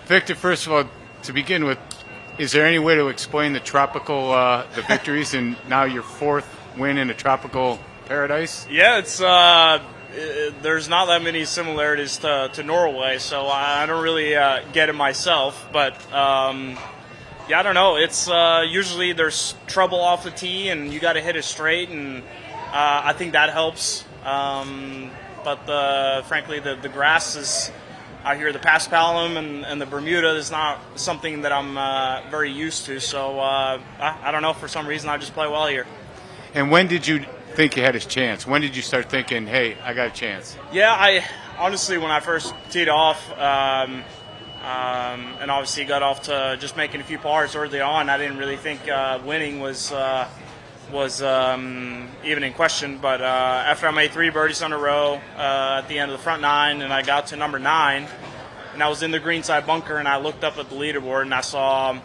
Victor, first of all, to begin with, is there any way to explain the victories and now your fourth win in a tropical paradise? Yeah, it's there's not that many similarities to Norway, so I don't really get it myself. But yeah, I don't know. It's usually there's trouble off the tee, and you got to hit it straight, and I think that helps. But frankly, the grass is out here, the Paspalum and the Bermuda is not something that I'm very used to. So I don't know. For some reason, I just play well here. And when did you think you had a chance? When did you start thinking, hey, I got a chance? Yeah, I honestly, when I first teed off, and obviously got off to just making a few pars early on, I didn't really think winning was even in question. But after I made 3 birdies on a row at the end of the front 9, and I got to number 9, and I was in the greenside bunker, and I looked up at the leaderboard, and I saw,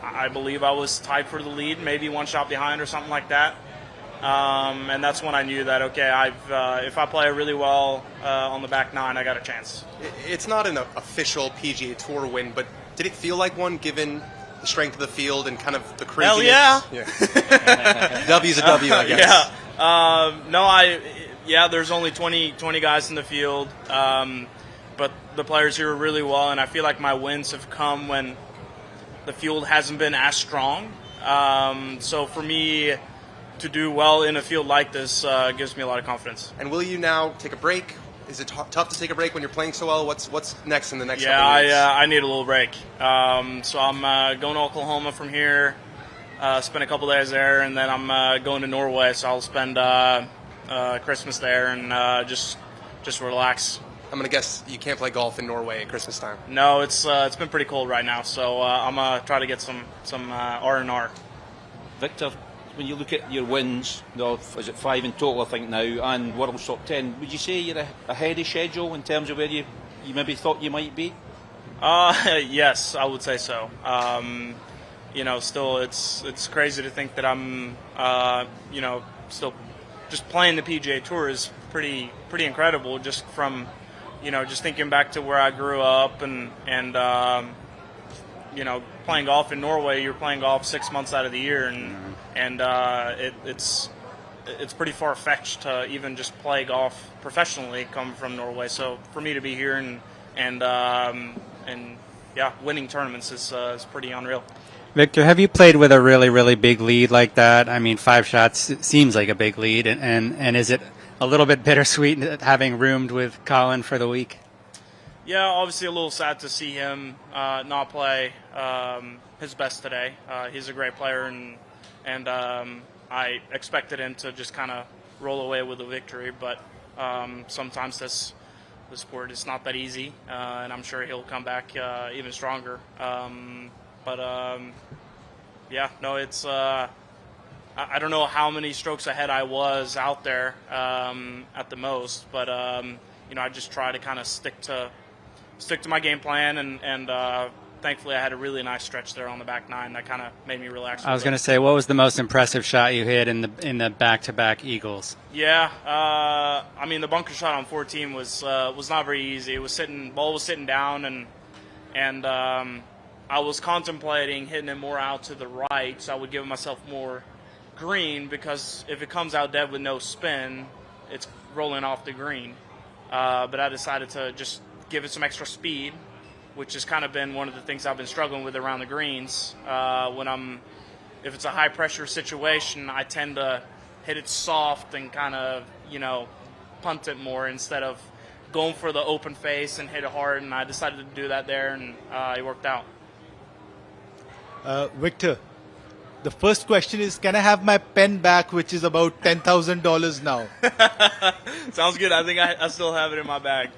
I believe I was tied for the lead, maybe 1 shot behind or something like that. And that's when I knew that, okay, if I play really well on the back 9, I got a chance. It's not an official PGA Tour win, but did it feel like one given the strength of the field and kind of the craziness? Hell yeah. W's a W, I guess. Yeah. There's only 20 guys in the field, but the players here are really well, and I feel like my wins have come when the field hasn't been as strong. So for me to do well in a field like this gives me a lot of confidence. And will you now take a break? Is it tough to take a break when you're playing so well? What's next in the next couple of weeks? I need a little break. So I'm going to Oklahoma from here, spend a couple days there, and then I'm going to Norway, so I'll spend Christmas there and just relax. I'm going to guess you can't play golf in Norway at Christmas time. No, it's been pretty cold right now, so I'm going to try to get some R&R. Victor, when you look at your wins, is it 5 in total, I think now, and World's Top 10, would you say you're ahead of schedule in terms of where you maybe thought you might be? Yes, I would say so. Still, it's crazy to think that I'm, still just playing the PGA Tour is pretty incredible. Just from, just thinking back to where I grew up and playing golf in Norway, you're playing golf 6 months out of the year, and it's pretty far-fetched to even just play golf professionally come from Norway. So for me to be here and winning tournaments is pretty unreal. Victor, have you played with a really, really big lead like that? I mean, 5 shots seems like a big lead, and is it a little bit bittersweet having roomed with Colin for the week? Yeah, obviously a little sad to see him not play his best today. He's a great player, and I expected him to just kind of roll away with a victory. But sometimes this sport is not that easy, and I'm sure he'll come back even stronger. It's I don't know how many strokes ahead I was out there at the most, but I just try to kind of stick to my game plan, and thankfully I had a really nice stretch there on the back 9 that kind of made me relax. I was going to say, what was the most impressive shot you hit in the back-to-back Eagles? Yeah, the bunker shot on 14 was not very easy. Ball was sitting down, and I was contemplating hitting it more out to the right, so I would give myself more green, because if it comes out dead with no spin, it's rolling off the green. But I decided to just give it some extra speed, which has kind of been one of the things I've been struggling with around the greens. If it's a high pressure situation, I tend to hit it soft and kind of, punt it more instead of going for the open face and hit it hard. And I decided to do that there, and it worked out. Victor, the first question is, can I have my pen back, which is about $10,000 now? Sounds good. I think I still have it in my bag.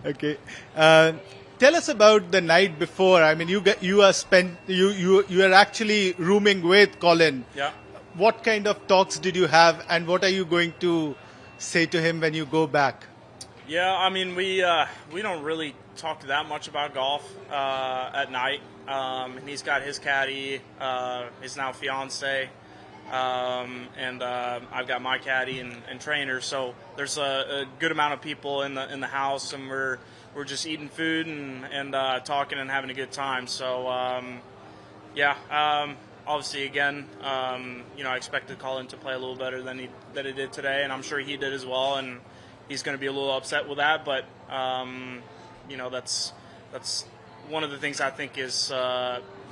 Okay. Tell us about the night before. I mean, you are actually rooming with Colin. Yeah. What kind of talks did you have, and what are you going to say to him when you go back? Yeah, I mean, we don't really talk that much about golf at night. He's got his caddy, his now fiance, and I've got my caddy and trainer. So there's a good amount of people in the house, and we're just eating food and talking and having a good time. So obviously again, I expected Colin to play a little better than he did today, and I'm sure he did as well. And he's going to be a little upset with that, but that's one of the things I think is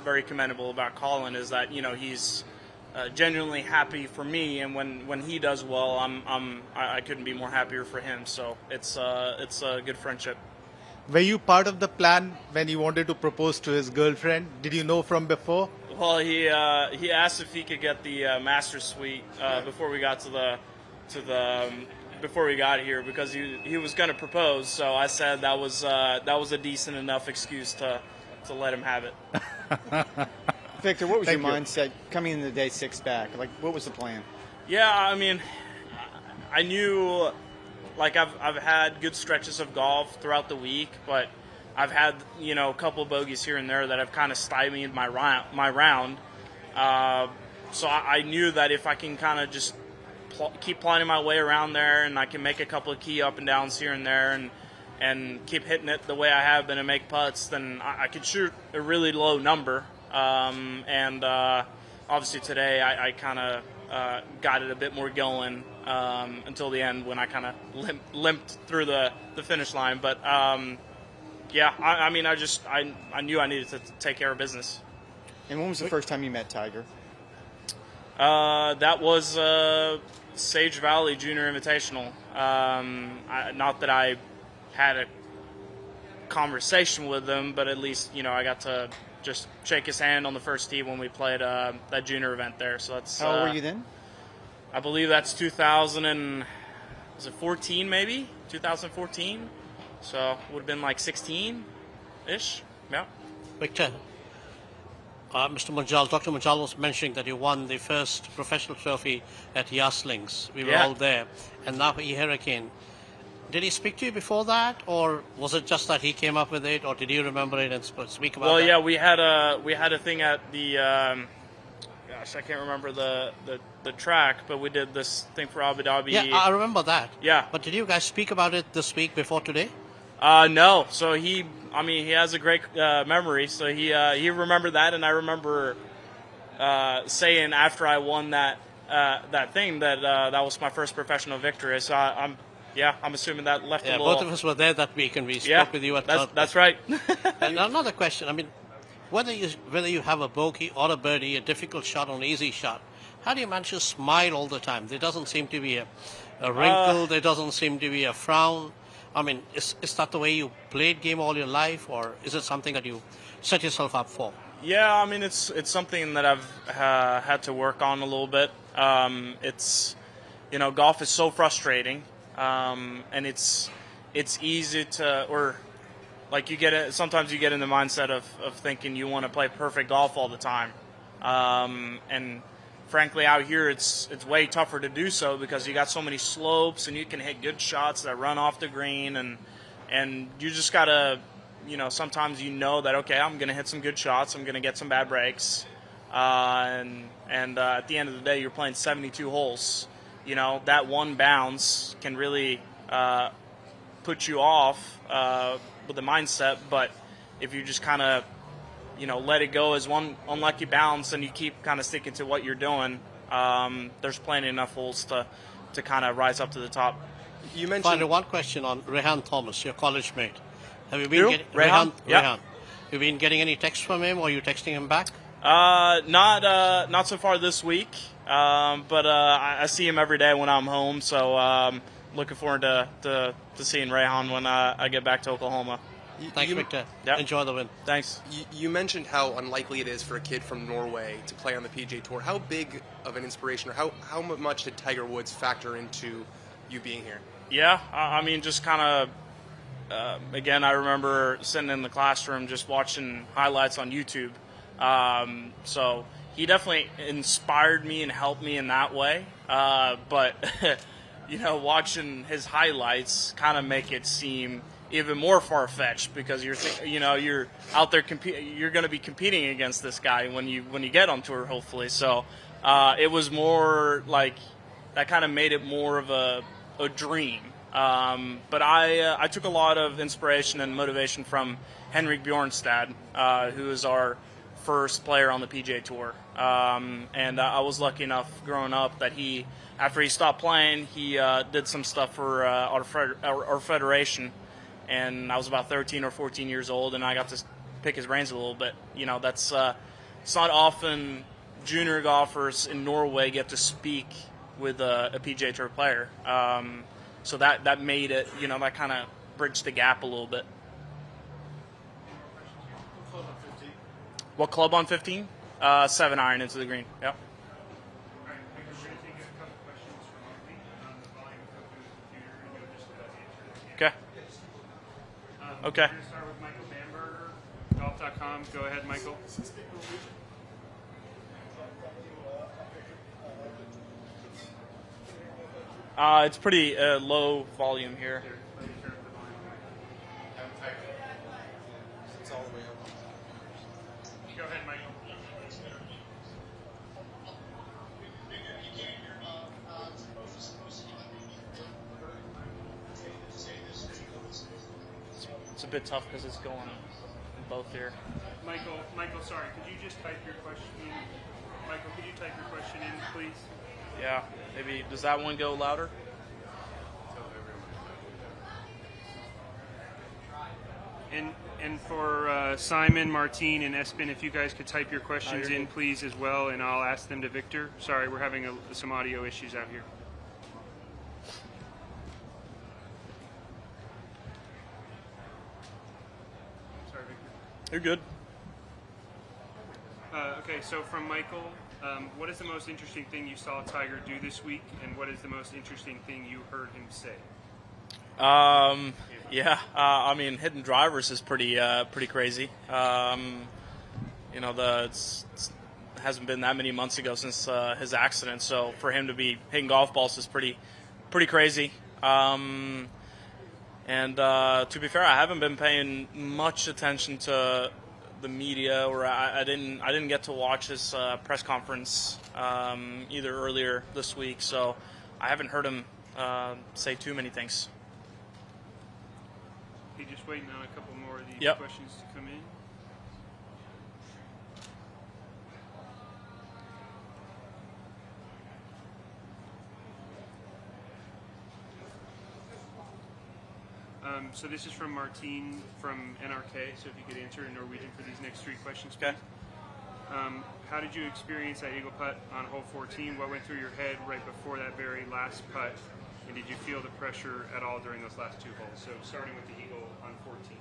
very commendable about Colin is that he's genuinely happy for me, and when he does well, I couldn't be more happier for him. So it's a good friendship. Were you part of the plan when he wanted to propose to his girlfriend? Did you know from before? Well, he asked if he could get the master suite before we got before we got here, because he was going to propose. So I said that was a decent enough excuse to let him have it. Victor, what was Thank your you. mindset coming into day 6 back? Like, what was the plan? Yeah, I mean, I knew, like, I've had good stretches of golf throughout the week, but I've had a couple of bogeys here and there that have kind of stymied my round. So I knew that if I can kind of just keep plotting my way around there, and I can make a couple of key up and downs here and there, and keep hitting it the way I have been and make putts, then I could shoot a really low number. Obviously today I kind of got it a bit more going until the end when I kind of limped through the finish line. But I knew I needed to take care of business. And when was the first time you met Tiger? That was Sage Valley Junior Invitational. Not that I had a conversation with him, but at least I got to just shake his hand on the first tee when we played that junior event there. So that's How old were you then? I believe that's 2014 maybe 2014. So it would have been like 16-ish. Yeah. Victor, Mr. Munjal, Dr. Munjal was mentioning that you won the first professional trophy at Yaslings. We were Yeah. all there. And now here again. Did he speak to you before that, or was it just that he came up with it, or did you remember it and speak about it? Well, yeah, we had a thing at the gosh, I can't remember the track, but we did this thing for Abu Dhabi. Yeah, I remember that. Yeah. But did you guys speak about it this week before today? No. So he has a great memory. So he remembered that, and I remember saying after I won that thing that that was my first professional victory. So I'm assuming that left a Yeah, little. both of us were there that week, and we Yeah, spoke with you at that's right. And another question, I mean, whether you have a bogey or a birdie, a difficult shot or an easy shot, how do you manage to smile all the time? There doesn't seem to be a wrinkle, there doesn't seem to be a frown. I mean, is that the way you played game all your life, or is it something that you set yourself up for? Yeah, I mean, it's something that I've had to work on a little bit. It's golf is so frustrating, and it's easy to, or like sometimes you get in the mindset of thinking you want to play perfect golf all the time, and frankly out here it's way tougher to do so because you got so many slopes and you can hit good shots that run off the green, and you just gotta sometimes that okay, I'm gonna hit some good shots, I'm gonna get some bad breaks, and at the end of the day you're playing 72 holes. That one bounce can really put you off with the mindset, but if you just kind of let it go as one unlucky bounce and you keep kind of sticking to what you're doing, there's plenty enough holes to kind of rise up to the top. You mentioned Finally, one question on Rehan Thomas, your college mate. Have you been Who? getting Rehan? Yeah. Rehan. You been getting any texts from him, or are you texting him back? Not so far this week, but I see him every day when I'm home, so looking forward to seeing Rehan when I get back to Oklahoma. Thanks, Victor. Yep. Enjoy the win. Thanks. you mentioned how unlikely it is for a kid from Norway to play on the PGA Tour. How big of an inspiration, or how much did Tiger Woods factor into you being here? Yeah, I mean, just kind of, again, I remember sitting in the classroom just watching highlights on YouTube. So he definitely inspired me and helped me in that way. But, watching his highlights kind of make it seem even more far-fetched because you're out there you're going to be competing against this guy when you get on tour, hopefully. So It was more like that kind of made it more of a dream. But I took a lot of inspiration and motivation from Henrik Bjornstad, who is our first player on the PGA Tour. And I was lucky enough growing up that after he stopped playing, he did some stuff for our federation. And I was about 13 or 14 years old, and I got to pick his brains a little bit. That's it's not often junior golfers in Norway get to speak with a PGA Tour player. So that made it, that kind of bridged the gap a little bit. What club on 15? 7 iron into the green. Yep. Okay. Okay. We're going to start with Michael Bamberger, golf.com. Go ahead, Michael. It's pretty low volume here. It's all the way up. Go ahead, Michael. It's a bit tough because it's going in both here. Michael, sorry. Could you just type your question in? Michael, could you type your question in, please? Yeah, maybe. Does that one go louder? And for Simon, Martine, and Espen, if you guys could type your questions in, please, as well, and I'll ask them to Victor. Sorry, we're having some audio issues out here. Sorry, Victor. You're good. Okay, so from Michael, what is the most interesting thing you saw Tiger do this week, and what is the most interesting thing you heard him say? I mean, hitting drivers is pretty crazy. It hasn't been that many months ago since his accident, so for him to be hitting golf balls is pretty crazy. And to be fair, I haven't been paying much attention to the media, or I didn't get to watch his press conference either earlier this week, so I haven't heard him say too many things. Okay, just waiting on a couple more of these Yep. questions to come in. So this is from Martine from NRK, so if you could answer in Norwegian for these next 3 questions, please. Okay. How did you experience that eagle putt on hole 14? What went through your head right before that very last putt? And did you feel the pressure at all during those last 2 holes? So starting with the eagle on 14.